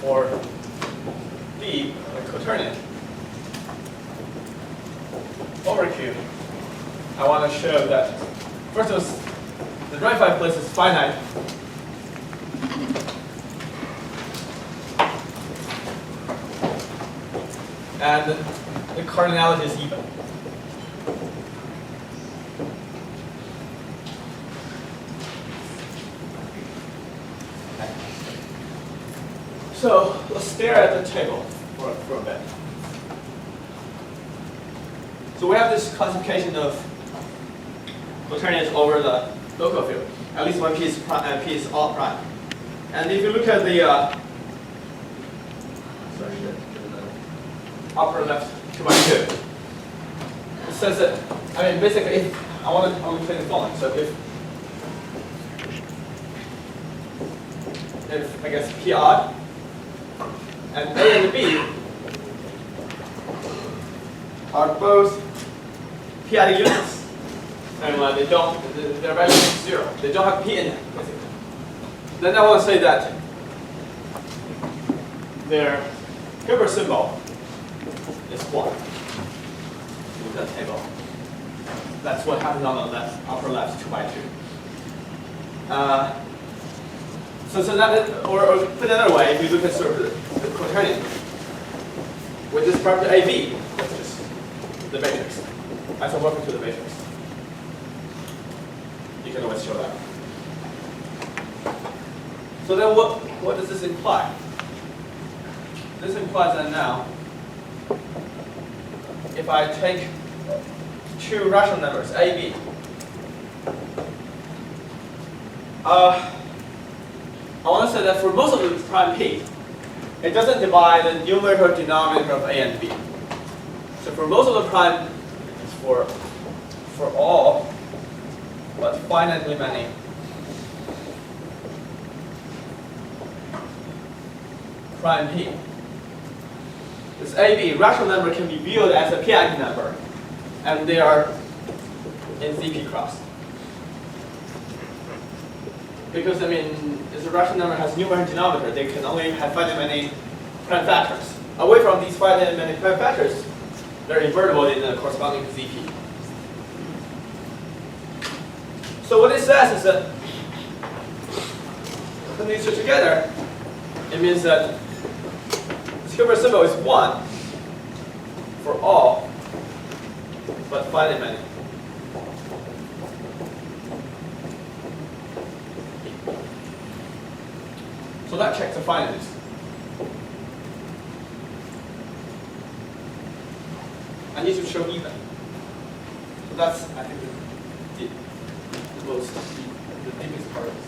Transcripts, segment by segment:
for B, the quaternion, over Q, I want to show that first of all, the ramified place is finite. And the cardinality is even. So let's stare at the table for a bit. So we have this classification of quaternions over the local field. At least when P is all prime. And if you look at the upper left 2 by 2, it says that, I mean, basically, if I want to play the following. So if I guess P odd and A and B are both p-adic units, and they don't, their value is 0. They don't have P in them, basically. Then I want to say that their Hilbert symbol is 1 in the table. That's what happens on the left, upper left 2 by 2. So that, or put another way, if you look at sort of the quaternion with this property AB, that's just the matrix. As I walk into the matrix, you can always show that. So then what does this imply? This implies that now, if I take 2 rational numbers, A, B, I want to say that for most of the prime P, it doesn't divide the numerator denominator of A and B. So for most of the prime, it's for all, but finitely many prime P. This AB rational number can be viewed as a p-adic number, and they are in ZP cross. Because I mean, if a rational number has numerator and denominator, they can only have finite many prime factors. Away from these finite many prime factors, they're invertible in the corresponding ZP. So what it says is that when these two together, it means that this Hilbert symbol is 1 for all, but finite many. So that checks the finiteness. I need to show even. So that's, I think, the deepest part of this.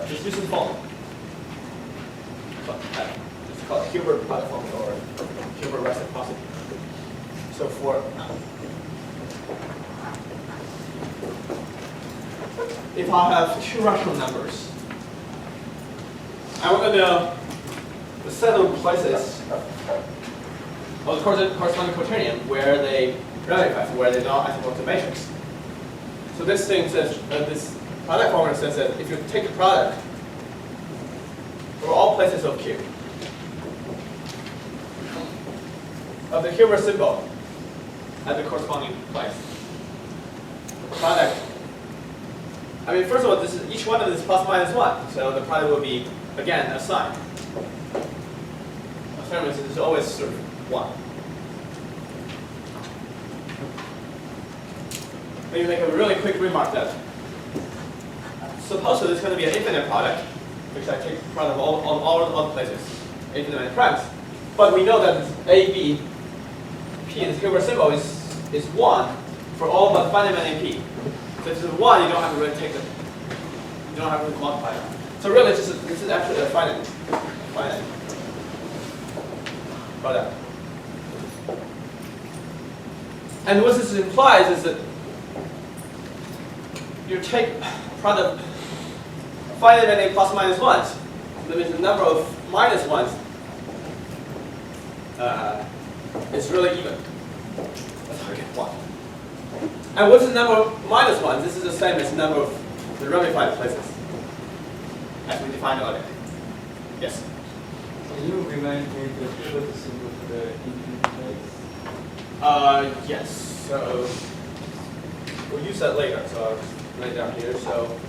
Distribution form. It's called Hilbert platform or Hilbert reciprocity. So for if I have 2 rational numbers, I want to know the set of places of the corresponding quaternion where they ramify, where they don't isomorph the matrix. So this thing says, this product formula says that if you take the product for all places of Q of the Hilbert symbol at the corresponding place, the product. I mean, first of all, this is, each one of this is plus minus 1, so the product will be, again, a sign. Experiments is always sort of 1. Let me make a really quick remark that suppose that it's going to be an infinite product, which I take the product of all the places, infinite many primes. But we know that this A, B, P in this Hilbert symbol is 1 for all but finite many P. So if it's 1, you don't have to really take it. You don't have to really multiply it. So really, this is actually a finite product. And what this implies is that you take product finite many plus minus 1s. That means the number of minus 1s is really even. That's how you get 1. And what's the number of minus 1s? This is the same as the number of the ramified places, as we defined earlier. Yes? Can you remind me the pivot symbol for the infinite place? Yes. So we'll use that later. So I'll just write it down here. So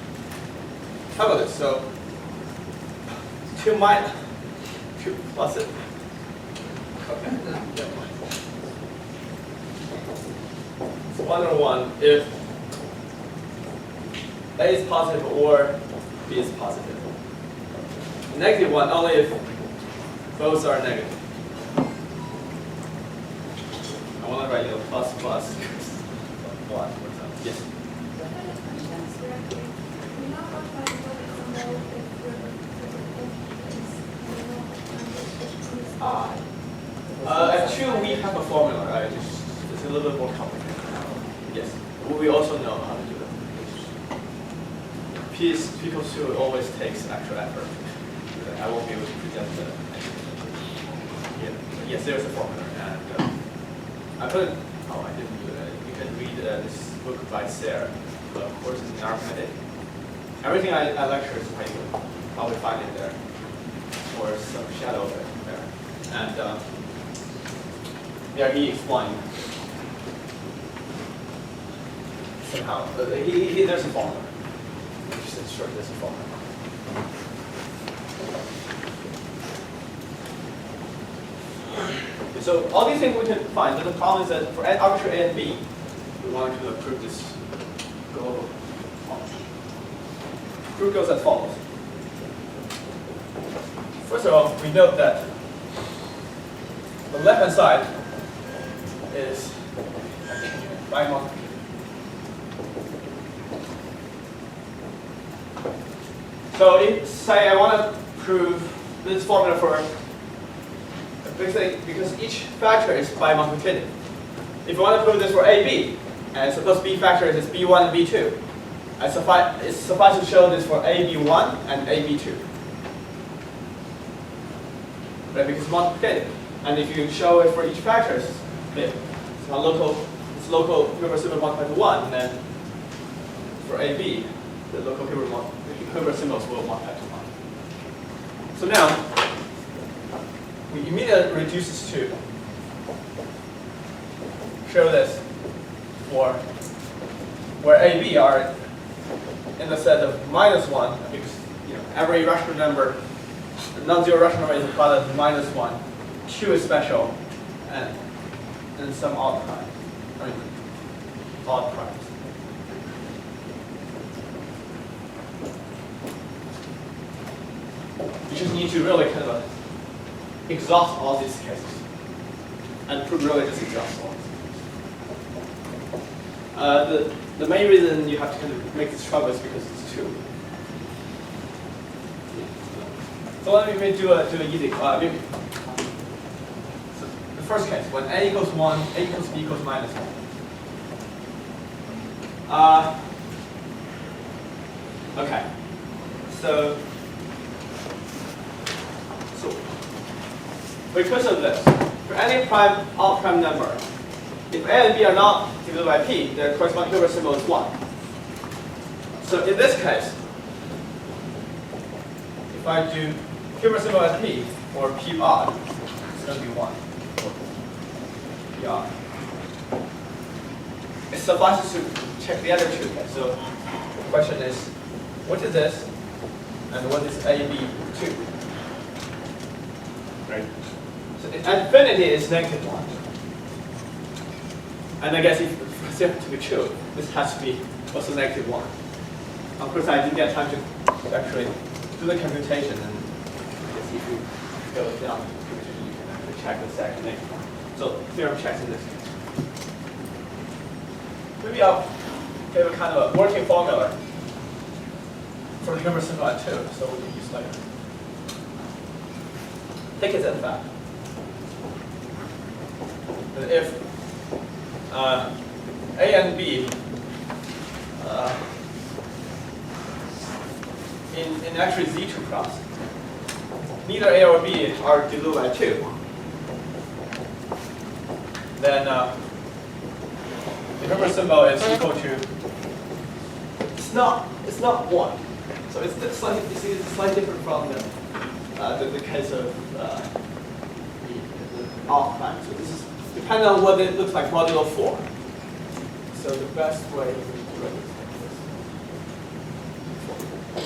how about this? So 2 plus it. Okay. So 1 over 1 if A is positive or B is positive. Negative 1 only if both are negative. I want to write plus 1, for example. Yes? At 2 we have a formula, right? It's a little bit more complicated. Yes. We also know how to do that. P equals 2 always takes extra effort. I won't be able to present the yes, there's a formula. And I put it, oh, I didn't do it. You can read this book by Sarah, the Courses in Arithmetic. Everything I lecture is how you would probably find it there, or some shadow of it there. And there he explained somehow. There's a formula. Just sure there's a formula. So all these things we can find, but the problem is that for arbitrary A and B, we want to prove this global function. Proof goes as follows. First of all, we note that the left-hand side is by multiplication. So if, say I want to prove this formula for because each factor is by multiplicative. If you want to prove this for AB, and suppose B factor is B1 and B2, it's suffice to show this for AB1 and AB2. Right, because it's multiplicative. And if you show it for each factor, it's local Hilbert symbol multiplied to 1, and then for AB, the local Hilbert symbols will multiply to 1. So now, we immediately reduce this to show this for where AB are in the set of -1, because every rational number, non-zero rational number is a product of -1, 2 is special, and some odd prime. I mean, odd primes. You just need to really kind of exhaust all these cases and really just exhaust all. The main reason you have to kind of make this trouble is because it's 2. So let me do a easy. So the first case, when A equals 1, A equals B equals -1. Okay. So because of this, for any odd prime number, if A and B are not divided by P, their corresponding Hilbert symbol is 1. So in this case, if I do Hilbert symbol as P or P odd, it's going to be 1. P odd. It suffices to check the other two. So the question is, what is this, and what is AB2? Right. So infinity is -1. And I guess if it's to be true, this has to be also -1. Of course, I didn't get time to actually do the computation, and if you go down to the computation, you can actually check the second -1. So theorem checks in this case. Maybe I'll give a kind of a working formula for the Hilbert symbol at 2, so we can use later. Take it as fact. And if A and B in actually Z2 cross, neither A or B are divided by 2, then the Hilbert symbol is equal to, it's not it's not 1. So it's slightly, you see, it's slightly different from the case of the off prime. So this is depending on what it looks like modulo 4. So the best way is to write this like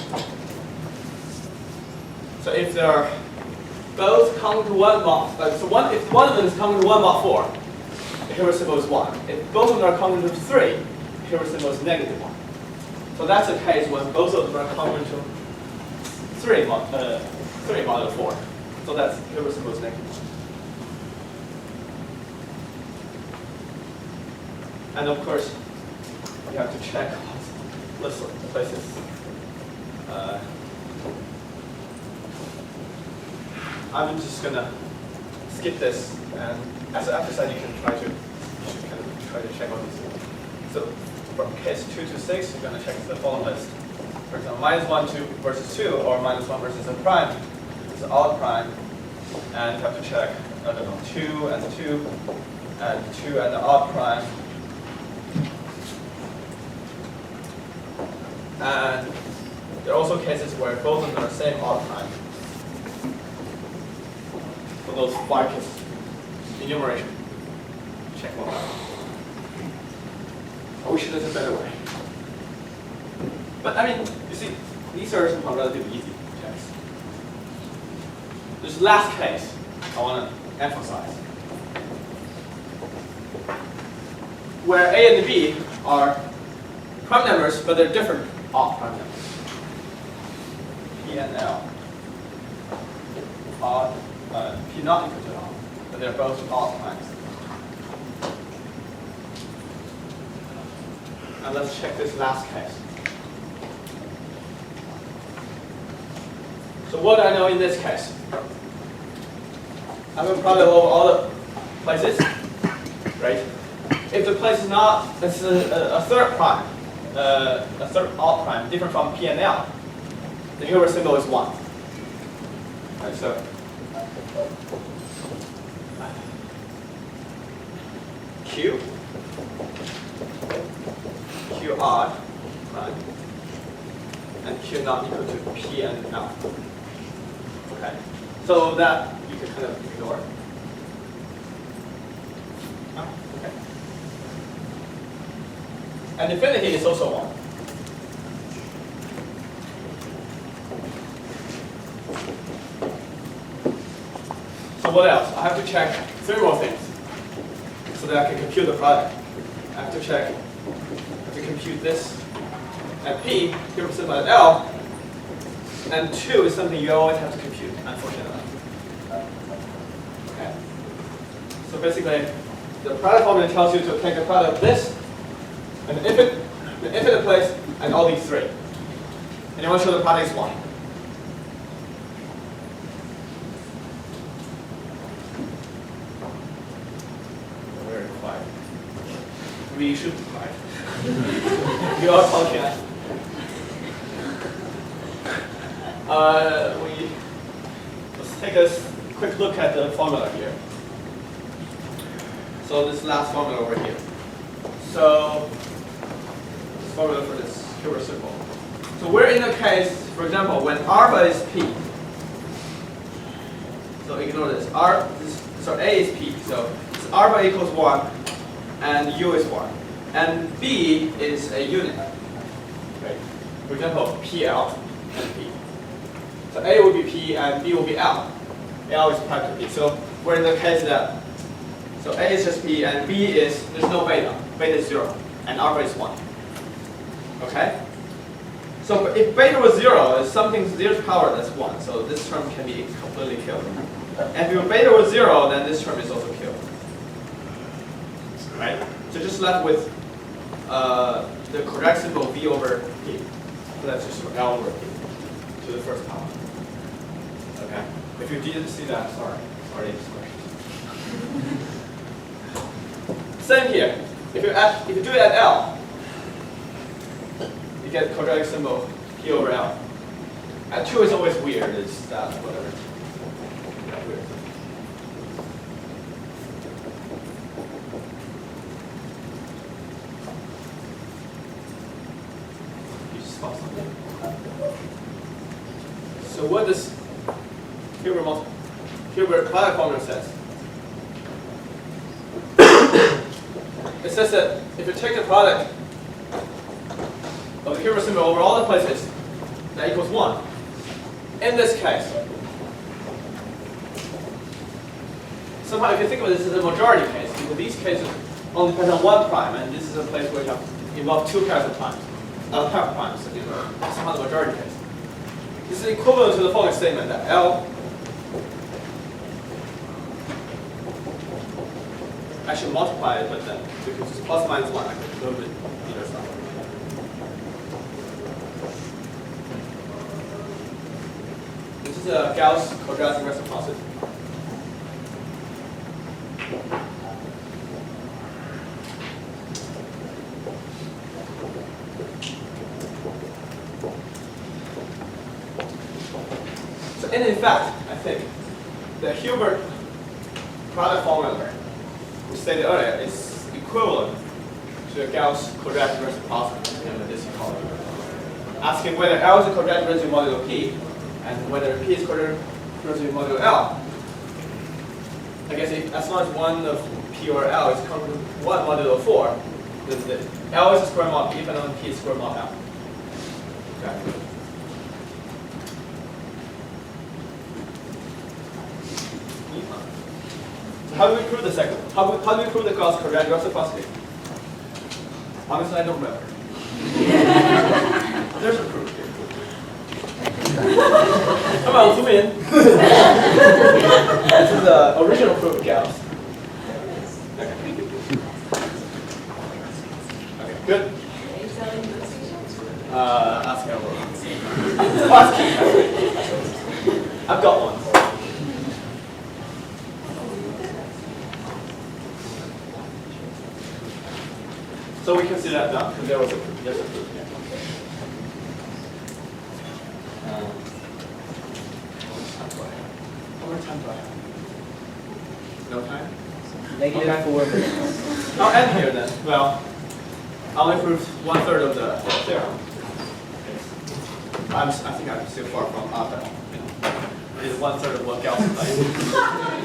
this. So if they're both common to 1 mod, so if one of them is common to 1 mod 4, the hero symbol is 1. If both of them are common to 3, the hero symbol is negative 1. So that's the case when both of them are common to 3 modulo 4. So that's hero symbol is negative 1. And of course, you have to check list of places. I'm just gonna skip this, and as an exercise, you should kind of try to check all these. So from case 2 to 6, you're gonna check the following list. For example, -1, 2 versus 2, or -1 versus a prime. It's an odd prime, and you have to check, I don't know, 2 and 2, and 2 and the odd prime. And there are also cases where both of them are the same odd prime. For those 5 cases, enumeration. Check one out. I wish there's a better way. But I mean, you see, these are somehow relatively easy checks. This last case I want to emphasize, where A and B are prime numbers, but they're different odd prime numbers. P and L are P not equal to L, but they're both odd primes. And let's check this last case. So what do I know in this case? I'm going to plot it over all the places, right? If the place is not, it's a third prime, a third odd prime, different from P and L, the hero symbol is 1. Right, so Q odd prime, and Q not equal to P and L. Okay, so that you can kind of ignore. Okay. And infinity is also 1. So what else? I have to check 3 more things so that I can compute the product. I have to check, compute this at P, here represented by L, and 2 is something you always have to compute, unfortunately. Okay. So basically, the product formula tells you to take a product of this, an infinite place, and all these 3. And you want to show the product is 1. Very quiet. We should be quiet. We are talking. Let's take a quick look at the formula here. So this last formula over here. So this formula for this hero symbol. So we're in a case, for example, when alpha is P. So ignore this. So A is P. So alpha equals 1, and U is 1. And B is a unit. Right? For example, PL and P. So A will be P and B will be L. L is prime to P. So we're in the case that, so A is just P and B is, there's no beta. Beta is 0 and alpha is 1. Okay? So if beta was 0, it's something 0's power that's 1. So this term can be completely killed. And if beta was 0, then this term is also killed. Right? So just left with the correct symbol V over P. So that's just L over P to the first power. Okay? If you didn't see that, sorry. Sorry, it's questions. Same here. If you do it at L, you get quadratic symbol P over L. At 2 is always weird. It's that whatever. Yeah, weird. stop something. So what does Hilbert product formula says? It says that if you take the product of the Hilbert symbol over all the places, that equals 1. In this case, somehow if you think about this as a majority case, because these cases only depend on one prime, and this is a place where you have involve 2 pairs of primes, pair of primes, so somehow the majority case. This is equivalent to the following statement that L I should multiply it, but then because it's plus minus 1, I can move it either side. This is a Gauss quadratic reciprocity. So, and in fact, I think the Hilbert product formula we stated earlier is equivalent to a Gauss quadratic reciprocity in this equality. Asking whether L is a quadratic residual modulo P and whether P is quadratic residual modulo L. I guess if, as long as one of P or L is equal to 1 modulo 4, then the L is a square mod P, and then P is square mod L. Okay. How do we prove the second one? How do we prove the Gauss quadratic reciprocity? Honestly, I don't remember. There's a proof here. Come on, zoom in. This is the original proof of Gauss. Okay. Okay, good. Ask everyone. Ask Keith. I've got one. So we consider that done, because there was a proof. There's a proof here. How much time do I have? No time? Negative 4 minutes. I'll end here then. Well, I only proved 1/3 of the theorem. I think I'm still far from but it's 1/3 of what Gauss is like.